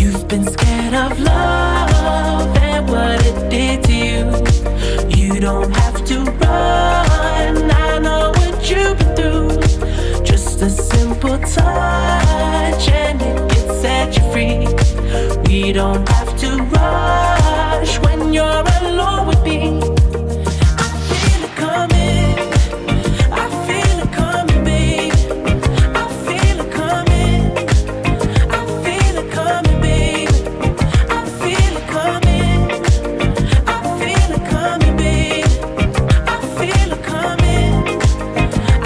You've been scared of love and what it did to you. You don't have to run, I know what you've been through. Just a simple touch and it can set you free. We don't have to rush when you're alone with me. I feel it coming, I feel it coming, babe. I feel it coming, I feel it coming, babe. I feel it coming, I feel it coming, babe. I feel it coming,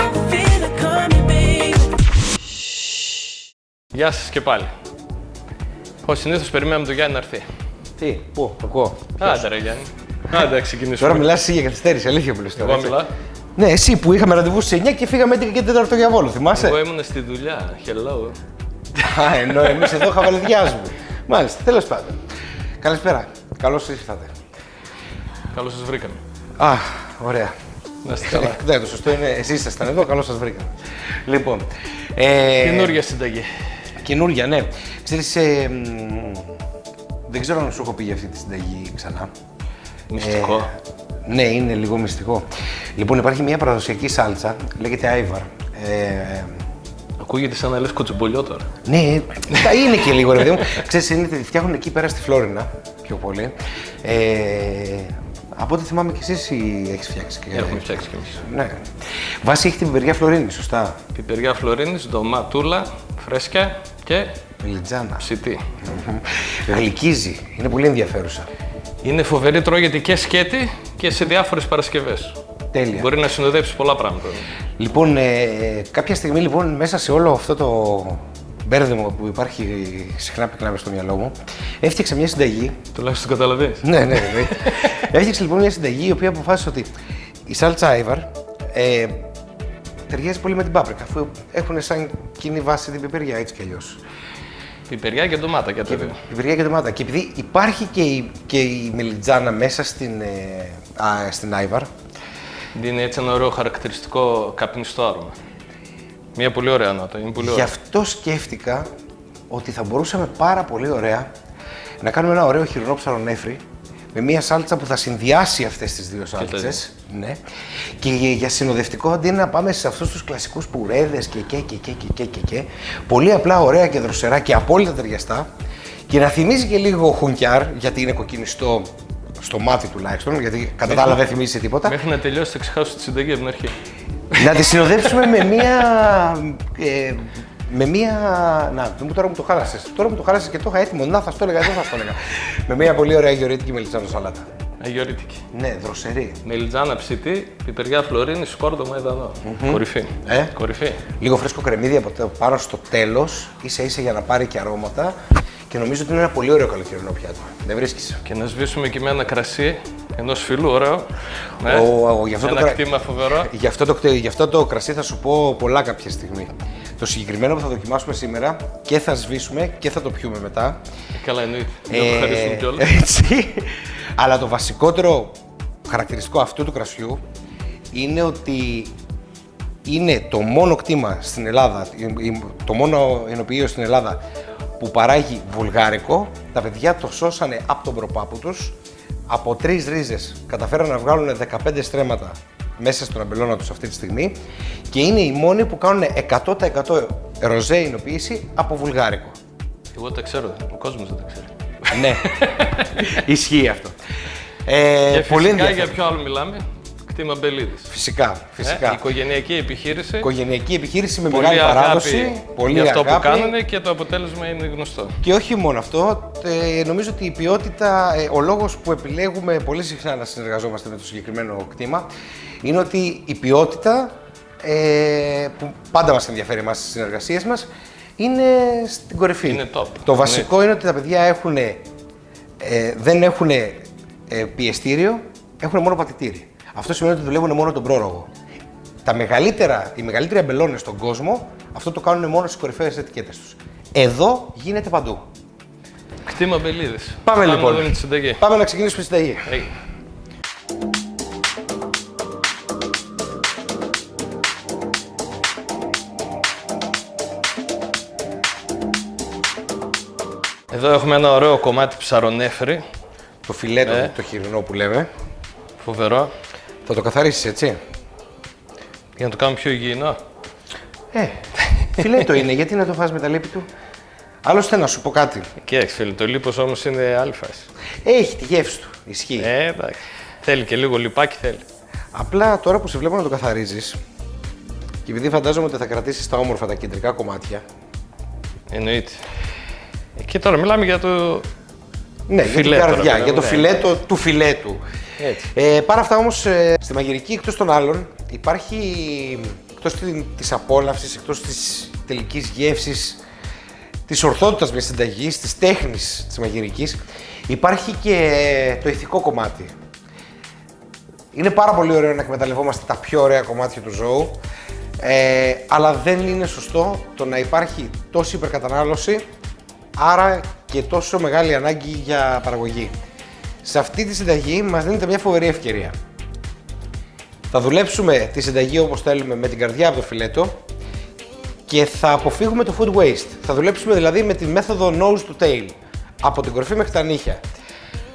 I feel it coming, babe. Γεια σας και πάλι. Ως συνήθως περιμένουμε τον Γιάννη να έρθει. Τι, πού, ακούω. Άντε ρε Γιάννη. Άντε να ξεκινήσουμε. Τώρα μιλάς εσύ για καθυστέρηση, αλήθεια που λες τώρα. Εγώ μιλάω. Ναι, εσύ που είχαμε ραντεβού στις 9 και φύγαμε 11 και 4 για Βόλο, θυμάσαι. Εγώ ήμουν στη δουλειά. Hello. Α, ενώ εμείς εδώ χαβαλιδιάζουμε. Μάλιστα, τέλος πάντων. Καλησπέρα. Καλώς ήρθατε. Καλώς σας βρήκαμε. Α, ωραία. Να είστε καλά. Ναι, το σωστό είναι, εσείς ήσασταν εδώ, καλώς σας βρήκαμε. Λοιπόν. Καινούργια συνταγή. Καινούργια, ναι. Ξέρεις, δεν ξέρω αν σου έχω πει για αυτή τη συνταγή ξανά. Μυστικό. Ναι, είναι λίγο μυστικό. Λοιπόν, υπάρχει μια παραδοσιακή σάλτσα, λέγεται άιβαρ. Ακούγεται σαν να λες κοτσομπολιό τώρα. Ναι, τα είναι και λίγο, ρε παιδί μου. Ξέρεις, τη φτιάχνουν εκεί πέρα στη Φλόρινα, πιο πολύ. Από ό,τι θυμάμαι και εσείς έχεις φτιάξει. Έχουμε φτιάξει κι εμείς. Ναι. Βάση έχει την πιπεριά Φλωρίνη, σωστά. Πιπεριά Φλωρίνης, ντοματούλα, φρέσκια και Μελιτζάνα. ψητή. Γλυκίζει, είναι πολύ ενδιαφέρουσα. Είναι φοβερή, τρώγεται και σκέτη και σε διάφορες Παρασκευές. Τέλεια. Μπορεί να συνοδέψει πολλά πράγματα. Λοιπόν, κάποια στιγμή λοιπόν μέσα σε όλο αυτό το μπέρδεμο που υπάρχει συχνά πυκνά μες στο μυαλό μου, έφτιαξα μια συνταγή. Τουλάχιστον καταλαβαίνεις. Ναι. Έφτιαξα λοιπόν μια συνταγή η οποία αποφάσισε ότι η σάλτσα άιβαρ ταιριάζει πολύ με την πάπρικα, αφού έχουν σαν κοινή βάση την πιπεριά έτσι κι αλλιώς. Πιπεριά και ντομάτα και τα δύο. Πιπεριά και ντομάτα. Και επειδή υπάρχει και η μελιτζάνα μέσα στην άιβαρ. Δίνει έτσι ένα ωραίο χαρακτηριστικό καπνιστό άρωμα. Μια πολύ ωραία νότα. Είναι πολύ Γι' ωραία. αυτό σκέφτηκα ότι θα μπορούσαμε πάρα πολύ ωραία να κάνουμε ένα ωραίο χοιρινόψαρο νέφρι με μια σάλτσα που θα συνδυάσει αυτές τις δύο σάλτσες. Ναι. Και για συνοδευτικό, αντί να πάμε σε αυτούς τους κλασικούς πουρέδες και. Πολύ απλά, ωραία και δροσερά και απόλυτα ταιριαστά. Και να θυμίζει και λίγο χουνκιάρ, γιατί είναι κοκκινιστό στο μάτι τουλάχιστον, γιατί κατά τα άλλα δεν θυμίζει σε τίποτα. Μέχρι να τελειώσει θα ξεχάσω τη συνταγή από την αρχή. Να τη συνοδεύσουμε με μία. Να, τώρα μου το χάλασες. Τώρα μου το χάλασες και το είχα έτοιμο. Να, θα στο έλεγα, εδώ θα στο έλεγα. Με μία πολύ ωραία αγιορείτικη μελιτζάνα σαλάτα. Αγιορείτικη. Ναι, δροσερή. Μελιτζάνα ψητή, πιπεριά Φλωρίνη, σκόρδο μαϊδανό. Κορυφή. Κορυφή. Λίγο φρέσκο κρεμμύδι από πάνω στο τέλος, ίσα-ίσα για να πάρει και αρώματα. Και νομίζω ότι είναι ένα πολύ ωραίο καλοκαιρινό πιάτο. Δεν βρίσκεις. Και να σβήσουμε και με ένα κρασί ενός φιλού, ωραίο. Ναι. Ένα κτήμα φοβερό. Γι' αυτό το κρασί θα σου πω πολλά κάποια στιγμή. Το συγκεκριμένο που θα δοκιμάσουμε σήμερα και θα σβήσουμε και θα το πιούμε μετά. Καλά, εννοείται. Να το ευχαριστούμε κιόλας. Έτσι. Αλλά το βασικότερο χαρακτηριστικό αυτού του κρασιού είναι ότι είναι το μόνο κτήμα στην Ελλάδα, το μόνο ενοποιείο στην Ελλάδα που παράγει βουλγάρικο. Τα παιδιά το σώσανε από τον προπάπου τους. Από 3 ρίζες καταφέραν να βγάλουν 15 στρέμματα μέσα στον αμπελώνα τους αυτή τη στιγμή και είναι οι μόνοι που κάνουν 100% ροζέ εινοποίηση από βουλγάρικο. Εγώ τα ξέρω, ο κόσμος δεν τα ξέρει. Ναι, ισχύει αυτό. Και πολύ φυσικά για ποιο άλλο μιλάμε, κτήμα Μπελίδης. Φυσικά. Οικογενειακή επιχείρηση. Οικογενειακή επιχείρηση με Πολύ μεγάλη αγάπη παράδοση. Πολύ για αυτό αγάπη. που κάνουν και το αποτέλεσμα είναι γνωστό. Και όχι μόνο αυτό, νομίζω ότι η ποιότητα, ο λόγος που επιλέγουμε πολύ συχνά να συνεργαζόμαστε με το συγκεκριμένο κτήμα είναι ότι η ποιότητα που πάντα μας ενδιαφέρει εμάς στις συνεργασίες μας είναι στην κορυφή. Είναι top. Το βασικό είναι ότι τα παιδιά δεν έχουν πιεστήριο, έχουν μόνο πατητήρι. Αυτό σημαίνει ότι δουλεύουν μόνο τον πρόρογο. Οι μεγαλύτεροι αμπελώνες στον κόσμο αυτό το κάνουν μόνο στις κορυφαίες ετικέτες τους. Εδώ γίνεται παντού. Κτήμα Μπελίδης. Πάμε λοιπόν. Να δούμε τη συνταγή. Πάμε να ξεκινήσουμε τη συνταγή. Hey. Εδώ έχουμε ένα ωραίο κομμάτι ψαρονέφρι. Το φιλέτο, το χοιρινό που λέμε. Φοβερό. Θα το καθαρίσεις, έτσι. Για να το κάνουμε πιο υγιεινό. Φιλέτο είναι, γιατί να το φας με τα λίπη του. Άλλωστε, να σου πω κάτι. Κοίταξε φίλε, το λίπος όμως είναι άλλη φάση. Έχει τη γεύση του. Ισχύει. Εντάξει. Θέλει και λίγο λιπάκι θέλει. Απλά τώρα που σε βλέπω να το καθαρίζεις, και επειδή φαντάζομαι ότι θα κρατήσεις τα όμορφα τα κεντρικά κομμάτια. Εννοείται. Και τώρα μιλάμε για το. Ναι, φιλέτο, για την καρδιά, ρε, για το ναι. φιλέτο του φιλέτου. Έτσι. Παρά αυτά όμως, στη μαγειρική, εκτός των άλλων, υπάρχει, εκτός της απόλαυσης, εκτός της τελικής γεύσης, της ορθότητας μιας συνταγής, της τέχνης της μαγειρικής, υπάρχει και το ηθικό κομμάτι. Είναι πάρα πολύ ωραίο να εκμεταλλευόμαστε τα πιο ωραία κομμάτια του ζώου, αλλά δεν είναι σωστό το να υπάρχει τόση υπερκατανάλωση, άρα και τόσο μεγάλη ανάγκη για παραγωγή. Σε αυτή τη συνταγή μας δίνεται μια φοβερή ευκαιρία. Θα δουλέψουμε τη συνταγή όπως θέλουμε με την καρδιά από το φιλέτο και θα αποφύγουμε το food waste. Θα δουλέψουμε δηλαδή με τη μέθοδο nose to tail, από την κορφή μέχρι τα νύχια.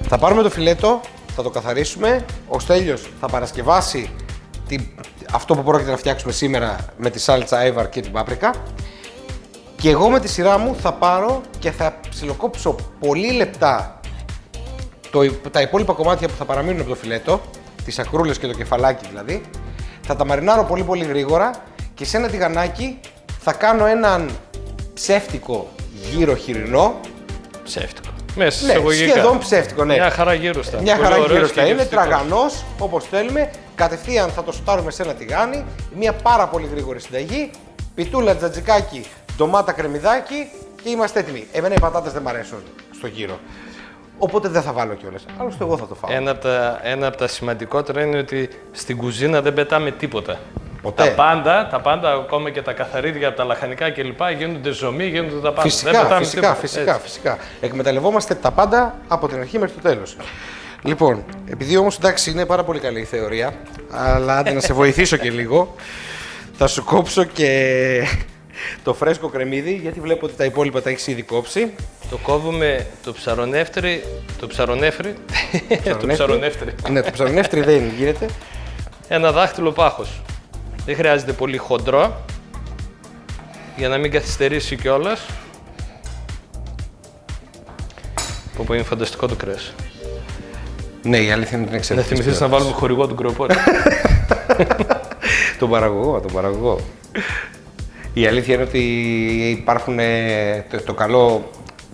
Θα πάρουμε το φιλέτο, θα το καθαρίσουμε, ο Στέλιος θα παρασκευάσει αυτό που πρόκειται να φτιάξουμε σήμερα με τη σάλτσα Aivar και την πάπρικα, και εγώ με τη σειρά μου θα πάρω και θα ψιλοκόψω πολύ λεπτά τα υπόλοιπα κομμάτια που θα παραμείνουν από το φιλέτο, τις ακρούλες και το κεφαλάκι δηλαδή, θα τα μαρινάρω πολύ πολύ γρήγορα και σε ένα τηγανάκι θα κάνω έναν ψεύτικο γύρο χοιρινό. Ψεύτικο. Μέσα Ναι, εισαγωγικά. σχεδόν ψεύτικο, ναι. Μια χαρά γύρωστα. Μια Πολύ χαρά ωραίος γύρωστα και είναι, γευστικός. τραγανός, όπως θέλουμε. Κατευθείαν θα το σουτάρουμε σε ένα τηγάνι. Μια πάρα πολύ γρήγορη συνταγή. Πιτούλα, τζατζικάκι, ντομάτα, κρεμμυδάκι και είμαστε έτοιμοι. Εμένα οι πατάτες δεν μ' αρέσουν στο γύρο. Οπότε δεν θα βάλω κιόλας. Άλλωστε εγώ θα το φάω. Ένα από τα σημαντικότερα είναι ότι στην κουζίνα δεν πετάμε τίποτα. Ποτέ. Τα πάντα, ακόμα και τα καθαρίδια από τα λαχανικά κλπ. Γίνονται ζωμί, γίνονται τα πάντα. δεν Φυσικά, πετάμε φυσικά, τίποτα. φυσικά, Έτσι. φυσικά. Εκμεταλλευόμαστε τα πάντα από την αρχή μέχρι το τέλος. Λοιπόν, επειδή όμως εντάξει είναι πάρα πολύ καλή η θεωρία, αλλά άντε να σε βοηθήσω και λίγο, θα σου κόψω και το φρέσκο κρεμμύδι, γιατί βλέπω ότι τα υπόλοιπα τα έχεις ήδη κόψει. Το κόβουμε το ψαρονέφρι. Το ψαρονέφρι. Ναι, το ψαρονέφρι δεν γίνεται. Ένα δάχτυλο πάχος. Δεν χρειάζεται πολύ χοντρό για να μην καθυστερήσει κιόλας. Που είναι φανταστικό το κρέας. Ναι, η αλήθεια είναι ότι είναι Να εξαιρετική. θυμηθείς να βάλουμε χορηγό τον Κρεοπόλη. Τον παραγωγό. Η αλήθεια είναι ότι υπάρχουν το καλό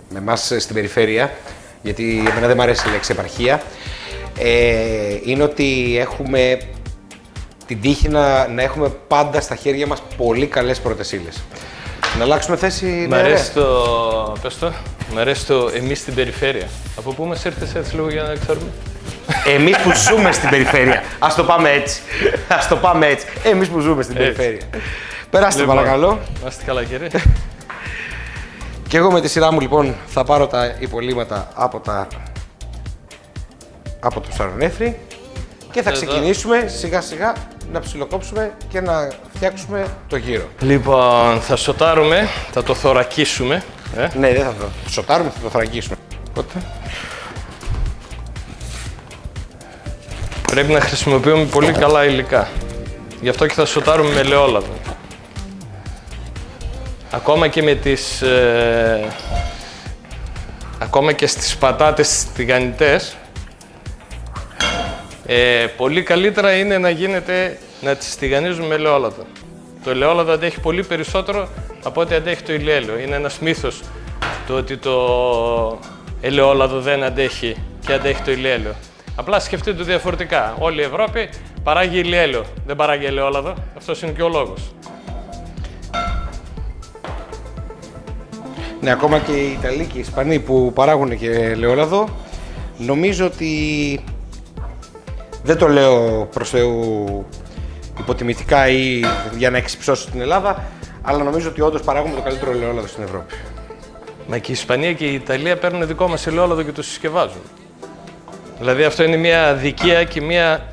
με εμάς στην περιφέρεια, γιατί εμένα δεν μου αρέσει η λέξη επαρχία, είναι ότι έχουμε την τύχη να έχουμε πάντα στα χέρια μας πολύ καλές πρώτες ύλες. Να αλλάξουμε θέση. Μ' αρέσει το. Πες το. Μ' αρέσει το εμείς στην περιφέρεια. Από πού μας ήρθες έτσι λίγο για να ξέρουμε. Εμείς που ζούμε στην περιφέρεια. Ας το πάμε έτσι. Ας το πάμε έτσι. Εμείς που ζούμε στην περιφέρεια. Περάστε Λοιπόν, παρακαλώ. Να είστε καλά κύριε. Και εγώ με τη σειρά μου λοιπόν θα πάρω τα υπολείμματα από το ψαρονέφρι και θα Εδώ. ξεκινήσουμε σιγά σιγά να ψιλοκόψουμε και να φτιάξουμε το γύρο. Λοιπόν, θα σοτάρουμε, θα το θωρακίσουμε. Ναι, δεν θα το σοτάρουμε, θα το θωρακίσουμε. Οπότε... Πρέπει να χρησιμοποιούμε πολύ καλά υλικά. Γι' αυτό και θα σοτάρουμε με ελαιόλαδο. Ακόμα και με τις... ακόμα και στις πατάτες τηγανιτές, πολύ καλύτερα είναι να τις τηγανίζουμε με ελαιόλαδο. Το ελαιόλαδο αντέχει πολύ περισσότερο από ό,τι αντέχει το ηλιέλαιο. Είναι ένας μύθος το ότι το ελαιόλαδο δεν αντέχει και αντέχει το ηλιέλαιο. Απλά σκεφτείτε το διαφορετικά. Όλη η Ευρώπη παράγει ηλιέλαιο, δεν παράγει ελαιόλαδο. Αυτός είναι και ο λόγος. Ναι, ακόμα και οι Ιταλοί και οι Ισπανοί που παράγουν και ελαιόλαδο, νομίζω ότι δεν το λέω προς Θεού υποτιμητικά ή για να εξυψώσω την Ελλάδα, αλλά νομίζω ότι όντως παράγουμε το καλύτερο ελαιόλαδο στην Ευρώπη. Μα και η Ισπανία και η Ιταλία παίρνουν δικό μας ελαιόλαδο και το συσκευάζουν. Δηλαδή αυτό είναι μια αδικία και μια,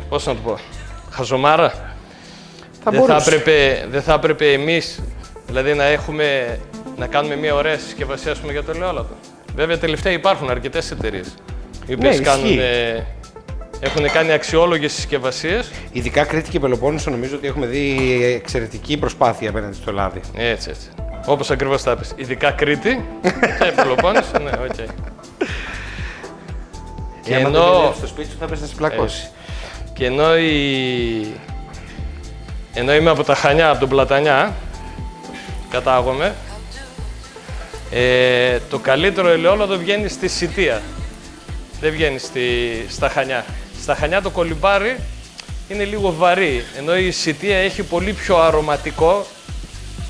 πώς να το πω, χαζομάρα. Δεν θα έπρεπε εμείς δηλαδή να έχουμε να κάνουμε μια ωραία συσκευασία, ας πούμε, για το ελαιόλαδο. Βέβαια, τελευταία υπάρχουν αρκετές εταιρείες οι οποίες έχουν κάνει αξιόλογες συσκευασίες. Ειδικά Κρήτη και Πελοπόννησο, νομίζω ότι έχουμε δει εξαιρετική προσπάθεια απέναντι στο λάδι. Έτσι. Όπως ακριβώς τα είπες. Ειδικά Κρήτη και Πελοπόννησο, ναι, οκ. Και ενώ στο σπίτι σου θα πες να σε πλακώσει. Και ενώ είμαι από τα Χανιά, από τον Πλατανιά, κατάγομαι, το καλύτερο ελαιόλαδο βγαίνει στη Σιτία. Δεν βγαίνει στα Χανιά. Στα Χανιά το κολυμπάρι είναι λίγο βαρύ, ενώ η Σιτία έχει πολύ πιο αρωματικό,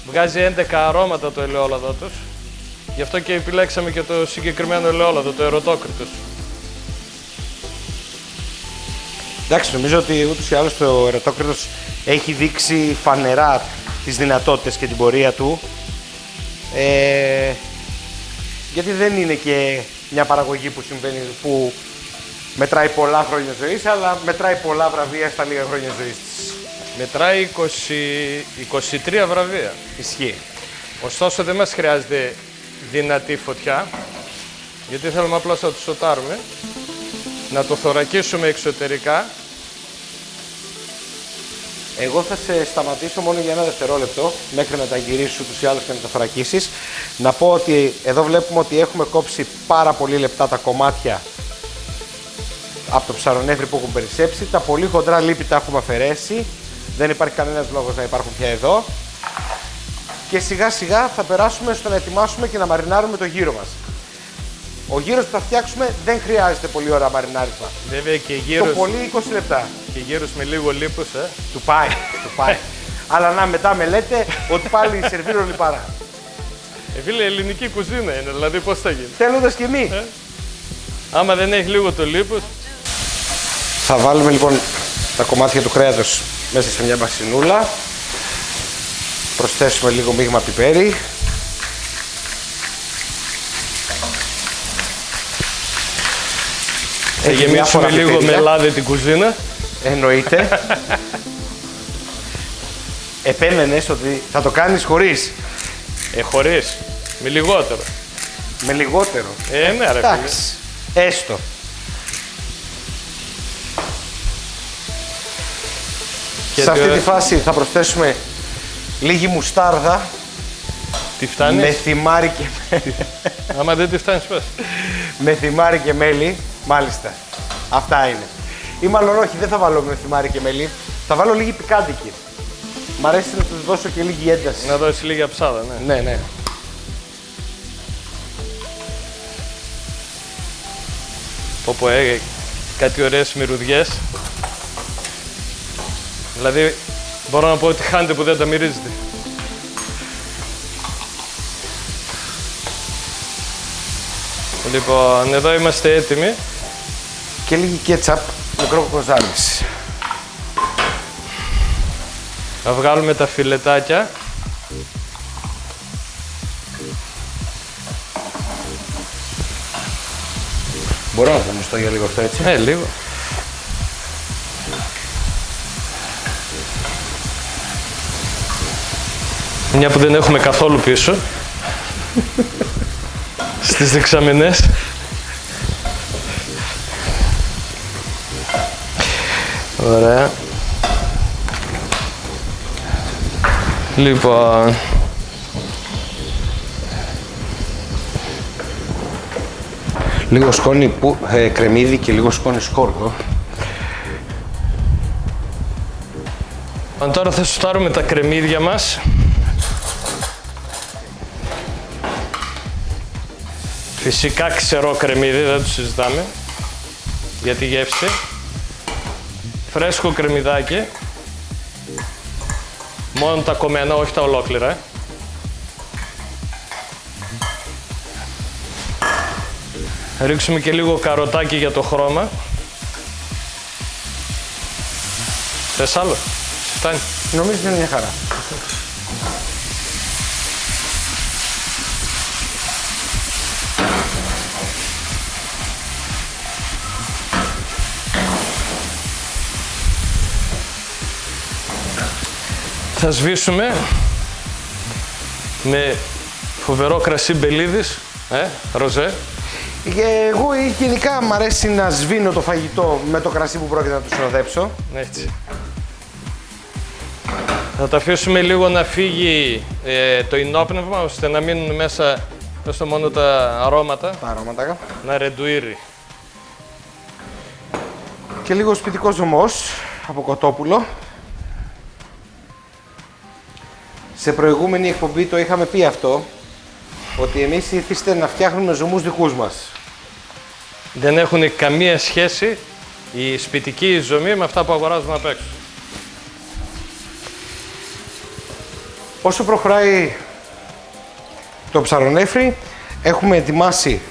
βγάζει 11 αρώματα το ελαιόλαδο τους. Γι' αυτό και επιλέξαμε και το συγκεκριμένο ελαιόλαδο, το Ερωτόκριτος. Εντάξει, νομίζω ότι ούτως ή άλλως το Ερωτόκριτος έχει δείξει φανερά τις δυνατότητες και την πορεία του. Γιατί δεν είναι και μια παραγωγή που μετράει πολλά χρόνια ζωής, αλλά μετράει πολλά βραβεία στα λίγα χρόνια ζωής της. Μετράει 23 βραβεία. Ισχύει. Ωστόσο δεν μας χρειάζεται δυνατή φωτιά, γιατί θέλουμε απλώς να το σοτάρουμε, να το θωρακίσουμε εξωτερικά. Εγώ θα σε σταματήσω μόνο για ένα δευτερόλεπτο, μέχρι να τα γυρίσεις ούτως ή άλλως και να τα θωρακίσεις. Να πω ότι εδώ βλέπουμε ότι έχουμε κόψει πάρα πολύ λεπτά τα κομμάτια από το ψαρονέφρι που έχουν περισσέψει. Τα πολύ χοντρά λίπη τα έχουμε αφαιρέσει. Δεν υπάρχει κανένας λόγος να υπάρχουν πια εδώ. Και σιγά σιγά θα περάσουμε στο να ετοιμάσουμε και να μαρινάρουμε το γύρο μας. Ο γύρος που θα φτιάξουμε δεν χρειάζεται πολύ ώρα μαρινάρισμα. Βέβαια και Το γύρος, πολύ 20 λεπτά. και γύρος με λίγο λίπος, Του πάει. Αλλά να μετά με λέτε ότι πάλι σερβίρω λιπαρά. Φίλε, ελληνική κουζίνα είναι, δηλαδή πώς θα γίνει. Θέλοντας και εμείς. Άμα δεν έχει λίγο το λίπος. Θα βάλουμε λοιπόν τα κομμάτια του κρέατος μέσα σε μια μπασινούλα. Προσθέσουμε λίγο μείγμα πιπέρι. Θα γεμίσουμε λίγο με λάδι την κουζίνα. Εννοείται. Επέμενες ότι θα το κάνεις χωρίς. Χωρίς. Με λιγότερο. Με λιγότερο. Ναι, ρε φίλε. Εντάξει. Έστω. Και σε αυτή το- τη φάση θα προσθέσουμε λίγη μουστάρδα. Τι φτάνει. Με θυμάρι και μέλι. Άμα δεν τη φτάνει, πες. Με θυμάρι και μέλι. Μάλιστα. Αυτά είναι. Ή μάλλον όχι, δεν θα βάλω με θυμάρι και μέλι. Θα βάλω λίγη πικάντικη. Μ' αρέσει να του δώσω και λίγη ένταση. Να δώσει λίγη αψάδα, ναι. Ναι. Όπου κάτι ωραίες μυρουδιές. Δηλαδή, μπορώ να πω ότι χάνετε που δεν τα μυρίζετε. Λοιπόν, εδώ είμαστε έτοιμοι. Και λίγη κέτσαπ, μικρό κοζάνης. Θα βγάλουμε τα φιλετάκια. Μπορώ να το μουστώ για λίγο αυτό έτσι. Λίγο. Μια που δεν έχουμε καθόλου πίσω. Στις δεξαμενές. Ωραία. Λοιπόν. Λίγο σκόνη κρεμμύδι και λίγο σκόνη σκόρδο. Τώρα θα σουτάρουμε τα κρεμμύδια μας. Φυσικά ξερό κρεμμύδι, δεν το συζητάμε. Για τη γεύση. Φρέσκο κρεμμυδάκι. Μόνο τα κομμένα, όχι τα ολόκληρα. Ρίξουμε και λίγο καροτάκι για το χρώμα. Θες άλλο? Φτάνει. Νομίζω ότι είναι μια χαρά. Θα σβήσουμε με φοβερό κρασί Μπελίδης, ροζέ. Εγώ γενικά μου αρέσει να σβήνω το φαγητό με το κρασί που πρόκειται να το συνοδέψω. Έτσι. Θα τα αφήσουμε λίγο να φύγει το ενόπνευμα, ώστε να μείνουν μέσα μόνο τα αρώματα, να ρεντουίρει. Και λίγο σπιτικό ζωμός από κοτόπουλο. Σε προηγούμενη εκπομπή το είχαμε πει αυτό, ότι εμείς ήθιστε να φτιάχνουμε ζωμούς δικούς μας. Δεν έχουν καμία σχέση η σπιτική ζωμή με αυτά που αγοράζουμε απ' έξω. Όσο προχωράει το ψαρονέφρι, έχουμε ετοιμάσει,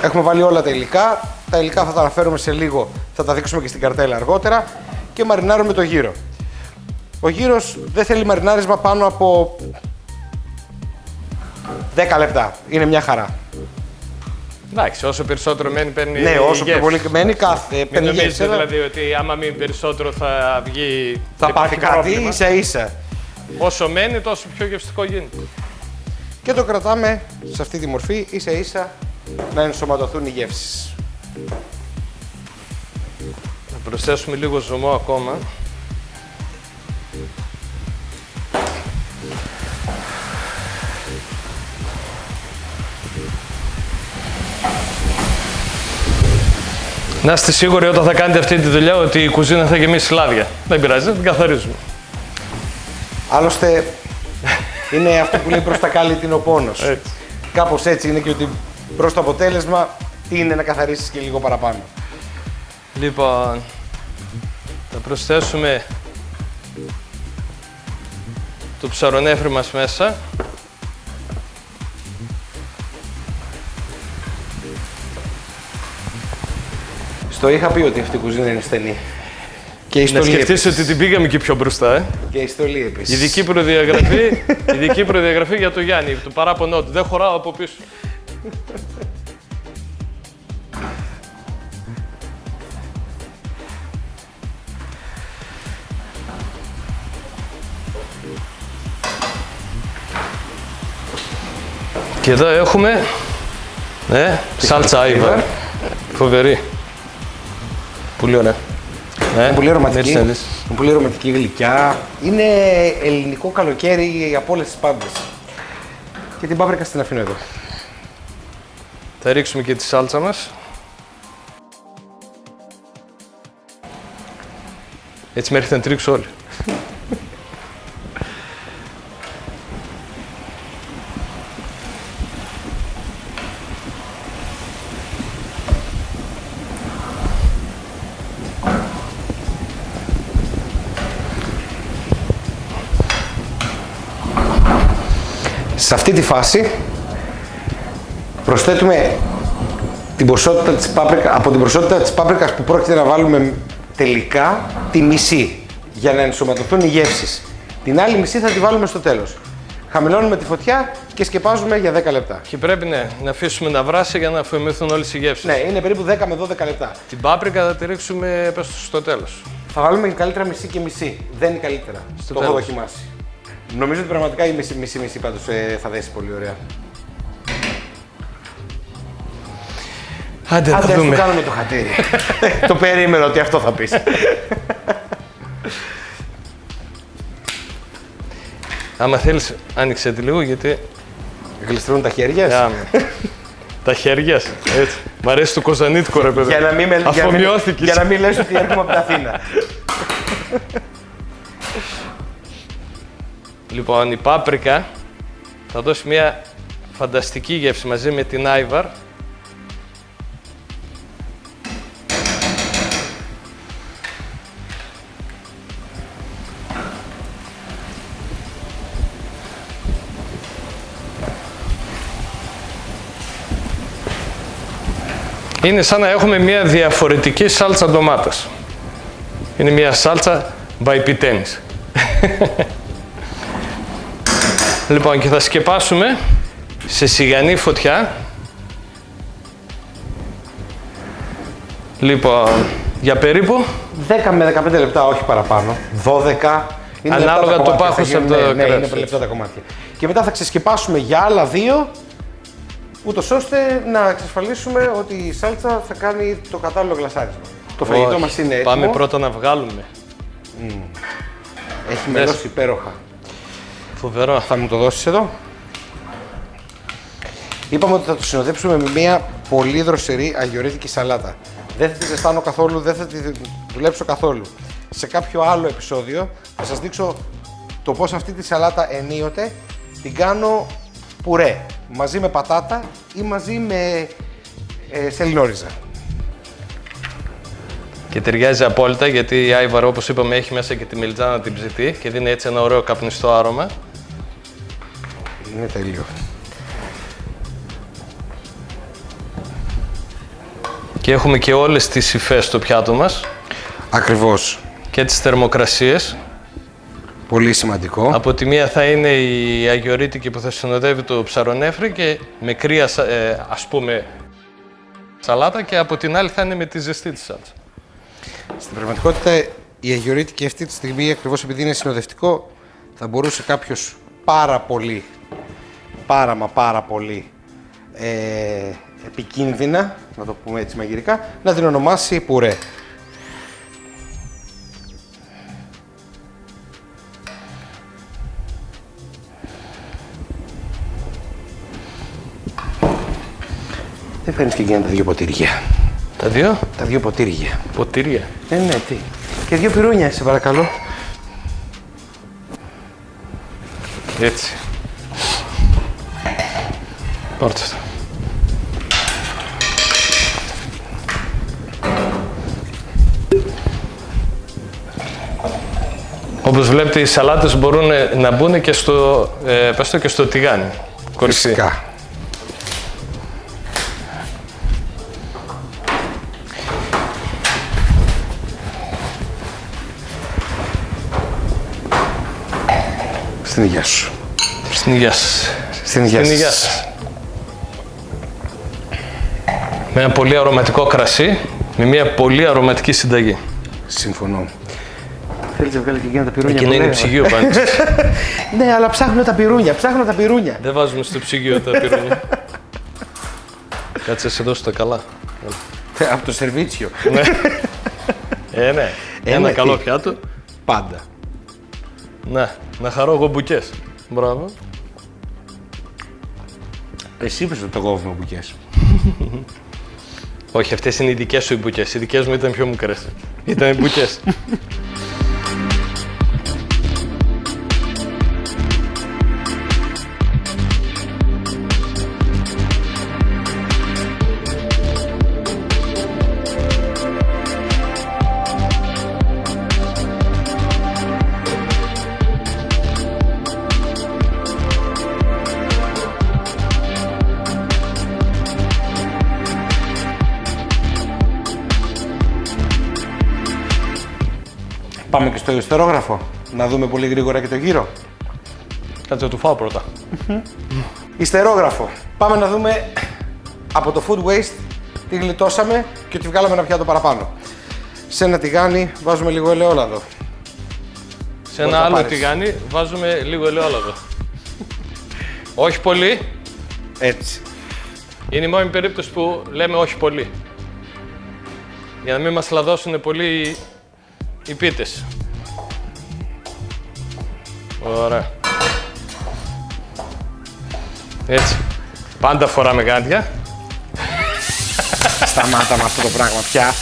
έχουμε βάλει όλα τα υλικά. Τα υλικά θα τα αναφέρουμε σε λίγο, θα τα δείξουμε και στην καρτέλα αργότερα. Και μαρινάρουμε το γύρο. Ο γύρος δεν θέλει μαρινάρισμα πάνω από 10 λεπτά. Είναι μια χαρά. Εντάξει, όσο περισσότερο μένει, παίρνει. Ναι, όσο γεύση. πιο πολύ μένει, κάθε Μην νομίζετε δηλαδή ότι άμα μείνει περισσότερο θα βγει. θα πάθει κάτι πρόβλημα. ίσα-ίσα. Όσο μένει, τόσο πιο γευστικό γίνεται. Και το κρατάμε σε αυτή τη μορφή, ίσα-ίσα να ενσωματωθούν οι γεύσεις. Θα προσθέσουμε λίγο ζωμό ακόμα. Να είστε σίγουροι όταν θα κάνετε αυτή τη δουλειά ότι η κουζίνα θα γεμίσει λάδια. Δεν πειράζει, δεν την καθαρίζουμε. Άλλωστε, είναι αυτό που λέει προς τα κάλλη είναι ο πόνος. Έτσι. Κάπως έτσι είναι και ότι προς το αποτέλεσμα είναι να καθαρίσεις και λίγο παραπάνω. Λοιπόν, θα προσθέσουμε το ψαρονέφρι μας μέσα. Στο είχα πει ότι αυτή η κουζίνα είναι στενή. Και η Να στολή σκεφτείς επίσης. ότι την πήγαμε και πιο μπροστά, Και η στολή επίσης. ειδική προδιαγραφή για το Γιάννη, το παράπονό του. Δεν χωράω από πίσω. Και εδώ έχουμε σάλτσα άιβαρ. Φοβερή. Πολύ ωραία. Πολύ αρωματική. έτσι θέλεις. Πολύ αρωματική γλυκιά. Είναι ελληνικό καλοκαίρι από όλες τις πάντες. Και την πάπρικα στην αφήνω εδώ. Θα ρίξουμε και τη σάλτσα μας. Έτσι μέχρι να τρίξω όλοι. Σε αυτή τη φάση προσθέτουμε την ποσότητα της πάπρικα, από την ποσότητα της πάπρικας που πρόκειται να βάλουμε τελικά τη μισή για να ενσωματωθούν οι γεύσεις. Την άλλη μισή θα τη βάλουμε στο τέλος. Χαμηλώνουμε τη φωτιά και σκεπάζουμε για 10 λεπτά. Και πρέπει να αφήσουμε να βράσει για να αφομηθούν όλες οι γεύσεις. Ναι, είναι περίπου 10 με 12 λεπτά. Την πάπρικα θα τη ρίξουμε στο τέλος. Θα βάλουμε και καλύτερα μισή και μισή. Δεν είναι καλύτερα. Στο το έχω τέλος. δοκιμάσει. Νομίζω ότι πραγματικά η μισή πάντως θα δέσει πολύ ωραία. Άντε, Άντε, θα ας το δούμε. κάνουμε το χατήρι. Το περίμενα ότι αυτό θα πεις. Άμα θέλεις, άνοιξε τη λίγο γιατί... Γλιστρούν τα χέρια. Τα χέρια, έτσι. Μ' αρέσει το κοζανίτικο ρε παιδί. Αφομοιώθηκες. Για να μην λες ότι έρχομαι από την Αθήνα. Λοιπόν, η πάπρικα θα δώσει μια φανταστική γεύση μαζί με την άιβαρ. Είναι σαν να έχουμε μια διαφορετική σάλτσα ντομάτας. Είναι μια σάλτσα by Pitenis. Λοιπόν, και θα σκεπάσουμε σε σιγανή φωτιά. Λοιπόν, για περίπου 10 με 15 λεπτά, όχι παραπάνω. 12. Είναι Ανάλογα λεπτά τα το κομμάτια, πάχος θα γίνουν, από το ναι, κρέας, είναι έτσι. λεπτά τα κομμάτια. Και μετά θα ξεσκεπάσουμε για άλλα 2 ούτως ώστε να εξασφαλίσουμε ότι η σάλτσα θα κάνει το κατάλληλο γλασάρισμα. Το φαγητό Όχι. μας είναι έτοιμο. Πάμε πρώτα να βγάλουμε. Έχει μελώσει υπέροχα. Φοβερό. Θα μου το δώσεις εδώ. Είπαμε ότι θα το συνοδέψουμε με μια πολύ δροσερή αγιορείτικη σαλάτα. Δεν θα τη ζεστάνω καθόλου, δεν θα τη δουλέψω καθόλου. Σε κάποιο άλλο επεισόδιο θα σας δείξω το πώς αυτή τη σαλάτα ενίοτε την κάνω πουρέ. Μαζί με πατάτα ή μαζί με σελινόριζα. Και ταιριάζει απόλυτα γιατί η άιβαρο, όπως είπαμε, έχει μέσα και τη μελιτζάνα την ψητή και δίνει έτσι ένα ωραίο καπνιστό άρωμα. Είναι τέλειο. Και έχουμε και όλες τις υφές στο πιάτο μας Ακριβώς. και τις θερμοκρασίες. Πολύ σημαντικό. Από τη μία θα είναι η αγιορείτικη που θα συνοδεύει το ψαρονέφρι και με κρύα, ας πούμε, σαλάτα, και από την άλλη θα είναι με τη ζεστή της σάλτσα. Στην πραγματικότητα η αγιορείτικη αυτή τη στιγμή, ακριβώς επειδή είναι συνοδευτικό, θα μπορούσε κάποιος πάρα πολύ επικίνδυνα, να το πούμε έτσι μαγειρικά, να την ονομάσει πουρέ. Δεν φέρνεις και εκείνα τα δύο ποτήρια. Τα δύο Τα δύο ποτήρια. ποτήρια. Ναι, τι. Και δύο πυρούνια, σε παρακαλώ. Έτσι. Πάρτε το. Όπως βλέπετε, οι σαλάτες μπορούν να μπουν και στο, πες το, και στο τηγάνι. Κορυφή. Φυσικά. Στην υγεία σου. Στην υγεία σας. Στην υγεία Στην υγεία σας. σας. Με ένα πολύ αρωματικό κρασί, με μια πολύ αρωματική συνταγή. Συμφωνώ. Θέλεις να βγάλει και εκείνα τα πυρούνια. Εκείνα που είναι λέω. ψυγείο πάνω. Ναι, αλλά ψάχνω τα πυρούνια. Δεν βάζουμε στο ψυγείο τα πυρούνια. Κάτσε σε δώσω τα καλά. Από το σερβίτσιο. Ναι. Ναι. Ένα ναι, καλό τι. πιάτο. Πάντα. Ναι, να χαρώ εγώ μπουκές. Μπράβο. Εσύ είπες ότι το κόβουμε μπουκές. Όχι, αυτές είναι οι δικές σου οι μπουκές. Οι δικές μου ήταν πιο μικρές. Ήταν μπουκές. Πάμε και στο ιστερόγραφο. Να δούμε πολύ γρήγορα και το γύρο. Κάτσε να του φάω πρώτα. Ιστερόγραφο. Πάμε να δούμε από το food waste τι γλιτώσαμε και ότι βγάλαμε ένα πιάτο παραπάνω. Σε ένα τηγάνι βάζουμε λίγο ελαιόλαδο. Σε ένα να άλλο πάρεις. τηγάνι βάζουμε λίγο ελαιόλαδο. Όχι πολύ. Έτσι. Είναι η μόνη περίπτωση που λέμε όχι πολύ. Για να μην μας λαδώσουν πολύ οι πίτες. Ωραία. Έτσι. Πάντα φοράμε γάντια. Σταμάτα με αυτό το πράγμα πια.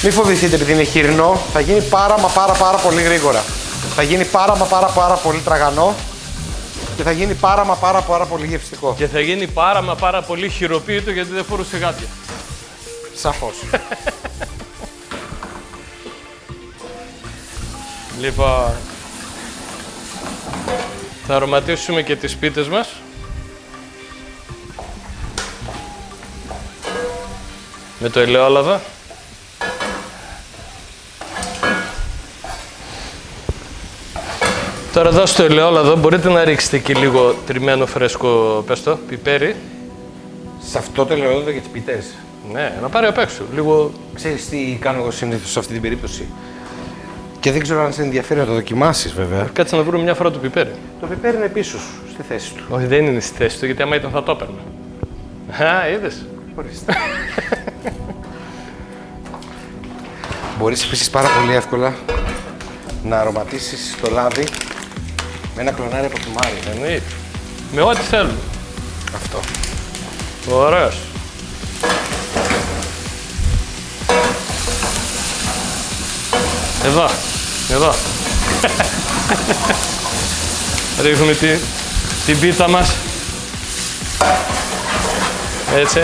Μην φοβηθείτε επειδή είναι χοιρινό, θα γίνει πάρα πολύ γρήγορα. Θα γίνει πάρα πολύ τραγανό και θα γίνει πάρα πολύ γευστικό. Και θα γίνει πάρα πολύ χειροποίητο γιατί δεν φορούσε γάντια. Σαφώς. Λοιπόν, θα αρωματίσουμε και τις πίτες μας. Με το ελαιόλαδο. Τώρα εδώ στο ελαιόλαδο μπορείτε να ρίξετε και λίγο τριμμένο φρέσκο, πες το, πιπέρι. Σε αυτό το ελαιόλαδο για τις πιτές. Ναι, να πάρει απ' έξω. Λίγο. Ξέρεις τι κάνω εγώ συνήθως σε αυτή την περίπτωση. Και δεν ξέρω αν σε ενδιαφέρει να το δοκιμάσεις βέβαια. Κάτσε να βρούμε μια φορά το πιπέρι. Το πιπέρι είναι πίσω σου, στη θέση του. Όχι, δεν είναι στη θέση του, γιατί άμα ήταν θα το έπαιρνα. Α, είδες. Ορίστε. Μπορείς επίσης πάρα πολύ εύκολα να αρωματίσεις το λάδι με ένα κλονάρι από θυμάρι. Εννοείται. Με ό,τι θέλουμε. Αυτό. Ωραίος. Εδώ. Εδώ. Ρίχνουμε την πίτα μας. Έτσι.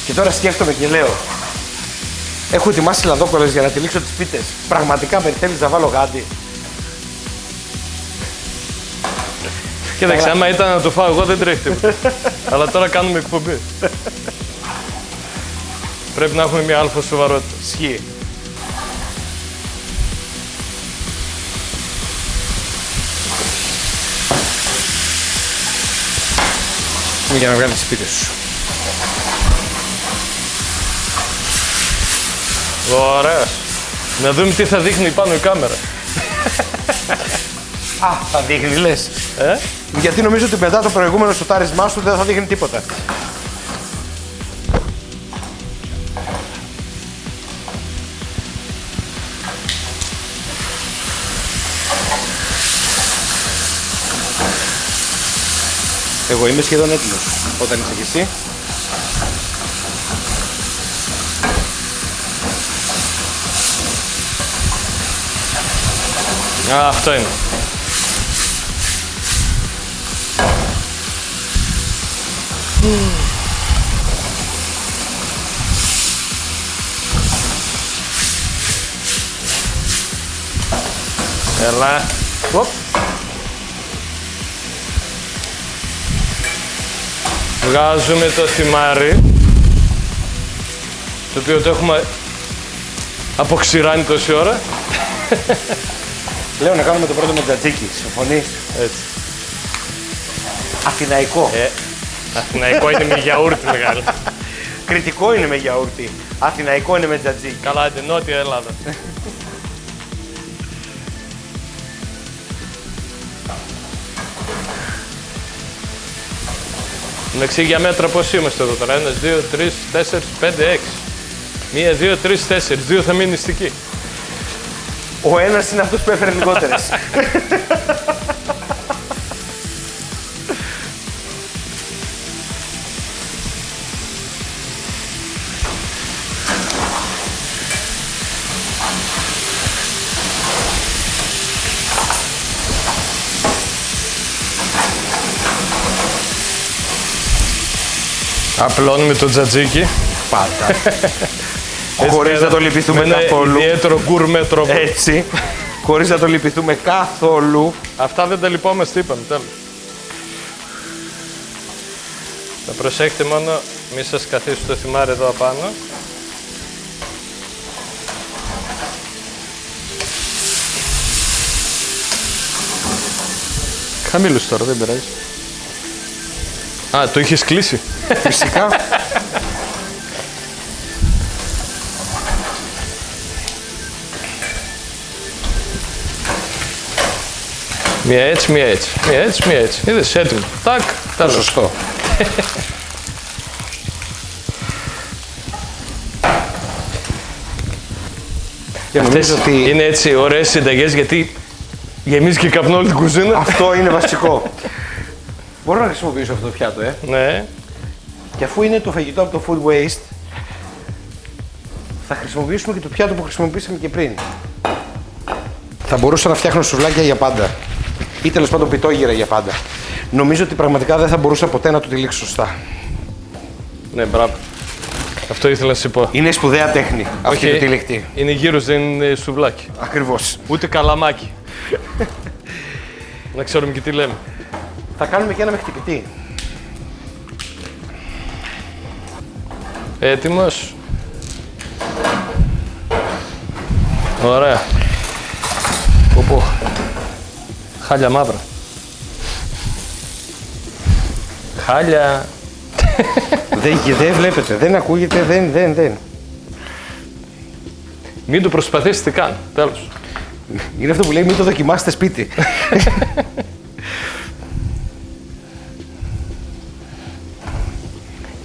Και τώρα σκέφτομαι και λέω, έχω ετοιμάσει λαδόκολλες για να τυλίξω τις πίτες. Πραγματικά με θέλεις να βάλω γάντι? Κοίταξε, άμα ήταν να το φάω εγώ δεν τρέχει τίποτα. Αλλά τώρα κάνουμε εκπομπή. Πρέπει να έχουμε μια αλφα σοβαρότητα. Ισχύει. Για να βγάλεις τις πίτες σου. Ωραίος. Να δούμε τι θα δείχνει πάνω η κάμερα. Α, θα δείχνει λες. Γιατί νομίζω ότι μετά το προηγούμενο σουτάρισμά σου δεν θα δείχνει τίποτα. Εγώ είμαι σχεδόν έτοιμος. Όταν είσαι και εσύ. Α, αυτό είναι. Έλα. Οπ. Βγάζουμε το θυμάρι, το οποίο το έχουμε αποξηράνει τόση ώρα. Λέω να κάνουμε το πρώτο με τζατζίκι. Συμφωνείς? Έτσι. Αθηναϊκό. Αθηναϊκό είναι με γιαούρτι μεγάλο. Κριτικό είναι με γιαούρτι. Αθηναϊκό είναι με τζατζίκι. Καλά, είναι Νότια Ελλάδα. Εντάξει, για μέτρα πώς είμαστε εδώ τώρα. 1, 2, 3, 4, 5, 6. 1, 2, 3, 4. 2 θα μείνει νηστική. Ο ένας είναι αυτός που έφερε λιγότερες. Απλώνουμε το τζατζίκι. Πάντα. Χωρίς να το λυπηθούμε με ένα καθόλου. ιδιαίτερο γκουρμέ τρόπο. Έτσι. Χωρίς να το λυπηθούμε καθόλου. Αυτά δεν τα λυπόμαστε, είπαμε, τέλος. Θα προσέχετε μόνο, μη σας καθίσει το θυμάρι εδώ απάνω. Χαμήλους τώρα, δεν πειράζει. Α, το είχες κλείσει. Φυσικά. Μία έτσι, μία έτσι. Μία έτσι, μία έτσι. Είδες, έτοιμο. Τάκ, τέλος. Σωστό. Και νομίζω Αυτές ότι είναι έτσι ωραίες συνταγές γιατί γεμίζει και καπνό όλη την κουζίνα. αυτό είναι βασικό. Μπορώ να χρησιμοποιήσω αυτό το πιάτο, Ναι. Και αφού είναι το φαγητό από το food waste, θα χρησιμοποιήσουμε και το πιάτο που χρησιμοποιήσαμε και πριν. Θα μπορούσα να φτιάχνω σουβλάκια για πάντα. Ή τέλος πάντων πιτόγυρα για πάντα. Νομίζω ότι πραγματικά δεν θα μπορούσα ποτέ να το τυλίξω σωστά. Ναι, μπράβο. Αυτό ήθελα να σου πω. Είναι σπουδαία τέχνη αυτή η τυλιχτή. Είναι γύρος, δεν είναι σουβλάκι. Ακριβώς. Ούτε καλαμάκι. Να ξέρουμε και τι λέμε. Θα κάνουμε και ένα με χτυπητή. Έτοιμος. Ωραία. Πω. Χάλια μαύρα. Χάλια. Δεν βλέπετε, δεν ακούγεται, δεν. Μην το προσπαθήσετε καν. Τέλος. Είναι αυτό που λέει μην το δοκιμάσετε σπίτι.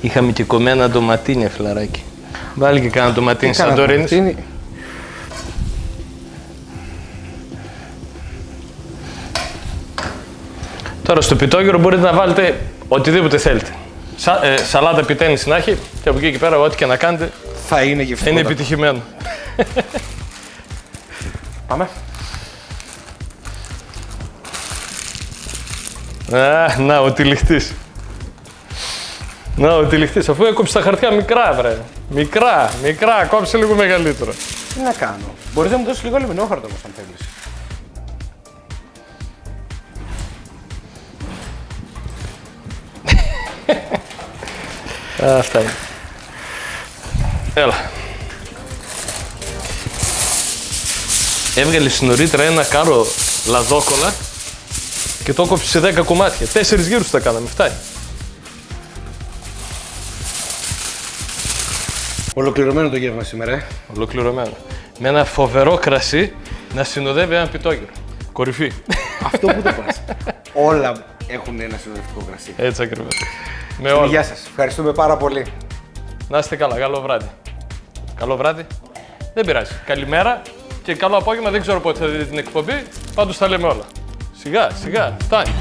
Είχαμε και κομμένα ντοματίνια, φιλαράκι. Βάλει και κάνα ντοματίνι Σαντορίνης. Τώρα στο πιτόγυρο μπορείτε να βάλετε οτιδήποτε θέλετε. Σαλάτα πιτένι συνάχη και από εκεί και πέρα ό,τι και να κάνετε Θα είναι γευτικό. είναι επιτυχημένο. Πάμε. Να, ο τυλιχτής. Να, ο τυλιχτής, αφού έκοψε τα χαρτιά μικρά, βρε. Μικρά, κόψε λίγο μεγαλύτερο. Τι να κάνω. Μπορείς να μου δώσεις λίγο αλουμινόχαρτο όμως αν θέλεις. Αυτά είναι. Έλα. Έβγαλε νωρίτερα ένα κάρο λαδόκολλα και το κόψε σε 10 κομμάτια. 4 γύρους τα κάναμε, φτάνει. Ολοκληρωμένο το γεύμα σήμερα, Ολοκληρωμένο. Με ένα φοβερό κρασί να συνοδεύει ένα πιτόγυρο. Κορυφή. Αυτό που το πας. Όλα έχουν ένα συνοδευτικό κρασί. Έτσι ακριβώς. Με όλα. Γεια σας. Ευχαριστούμε πάρα πολύ. Να είστε καλά. Καλό βράδυ. Καλό βράδυ. Δεν πειράζει. Καλημέρα και καλό απόγευμα. Δεν ξέρω πότε θα δείτε την εκπομπή. Πάντως τα λέμε όλα. Σιγά, φτάνει.